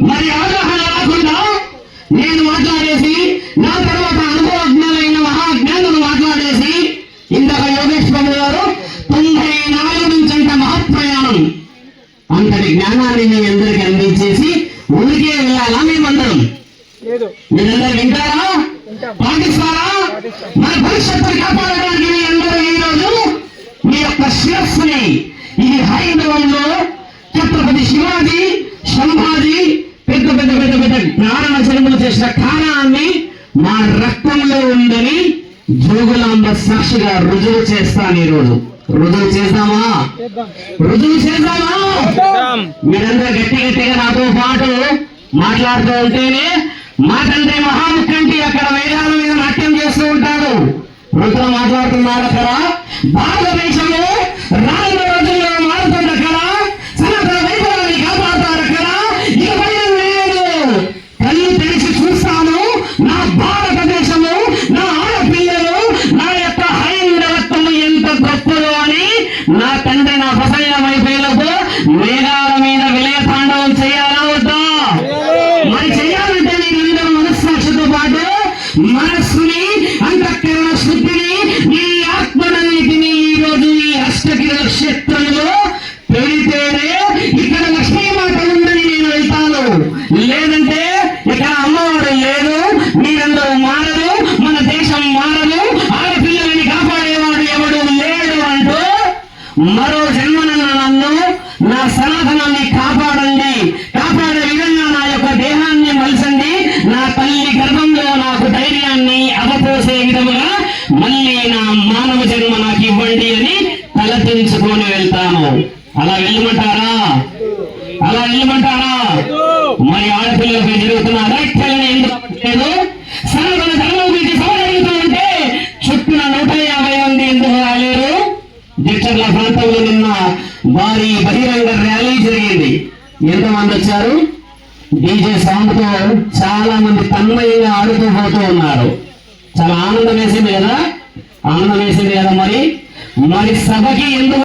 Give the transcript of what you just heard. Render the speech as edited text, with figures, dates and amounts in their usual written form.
మరి అవగాహన రాకుండా నేను మాట్లాడేసి నా తర్వాత అనుభవజ్ఞులైన మహాజ్ఞానులు మాట్లాడేసి ఇంతక యోగేశ్వరుడు గారు 94 నుంచి అంత మహత్ప్రయాణం అంతటి జ్ఞానాన్ని మీ అందరికి అందించేసి ఊరికే వెళ్ళాలా మేమందరం? మీరందరూ వింటారా, పాటిస్తారా? మన భవిష్యత్తుని కాపాడడానికి మీ అందరూ ఈరోజు మీ యొక్క శిరస్సుని ఇది హైందవంలో ఛత్రపతి శివాజీ సంభాజీ పెద్ద పెద్ద పెద్ద పెద్ద ప్రాణ చర్మలు చేసిన కారణాన్ని మా రక్తంలో ఉందని జోగులాంబ సాక్షిగా రుజువు చేస్తాను. ఈరోజు రుజువు చేద్దామా? రుజువు చేద్దామా? మీరందరూ గట్టి గట్టిగా నాతో పాటు మాట్లాడుతూ ఉంటేనే మా తండ్రి మహాముఖ్యంటి అక్కడ వేదాల మీద నాట్యం చేస్తూ ఉంటాడు. రుజువు మాట్లాడుతున్నారు అక్కడ. భారతదేశంలో రానున్న రోజుల్లో మారుతున్న అక్కడ సనాతన వైభవాన్ని కాపాడుతారు అక్కడ. ఇకపై నేను కళ్ళు తెరిచి చూస్తాను నా భారతదేశము, నా ఆడపిల్లలు, నా యొక్క హైందవత్వం ఎంత గొప్పదో అని నా తండ్రి నా బసయ్య వైభేలకు వేదాల మీద విలయ తాండవం చేయాలా వద్దా? మరి చేయాలంటే మీరందరూ మనస్సాక్షితో పాటు మనస్సుని అంతఃకరణ శుద్ధిని నీ ఆత్మనన్నిటిని ఈ రోజు ఈ అష్టకిరణ క్షేత్రంలో పెడితేనే ఇక్కడ లక్ష్మీమాత ఉందని నేను వెళ్తాను. లేదంటే ఇక్కడ అమ్మవారు లేదు, మీరందరూ మారదు, మన దేశం మారదు, ఆడపిల్లలని కాపాడేవాడు ఎవడు లేడు అంటూ మరో జన్మనన్న నన్ను నా సనాతనాన్ని కాపాడండి, కాపాడే విధంగా నా యొక్క దేహాన్ని మలసండి, నా తల్లి గర్భంలో నాకు ధైర్యాన్ని అవపోసే విధముగా మళ్ళీ నా మానవ జన్మ నాకు ఇవ్వండి అని తలదించుకొని వెళ్తాను. అలా వెళ్ళమంటారా? అలా వెళ్ళమంటారా? మరి ఆడపిల్లలపై జరుగుతున్న అరైక్యాలను ఎందుకు లేదు? సనాతన ధర్మం గురించి సమాధానంతో ఉంటే చుట్టూ 150 మంది ఎందుకు రాలేరు? జడ్చర్ల ప్రాంతంలో నిన్న భారీ బహిరంగ ర్యాలీ జరిగింది. ఎంతమంది వచ్చారు? డీజే సౌండ్ తో చాలా మంది తన్మయంగా ఆడుతూ పోతూ ఉన్నారు. చాలా ఆనందం వేసింది కదా, ఆనందం వేసింది కదా. మరి సభకి ఎందుకు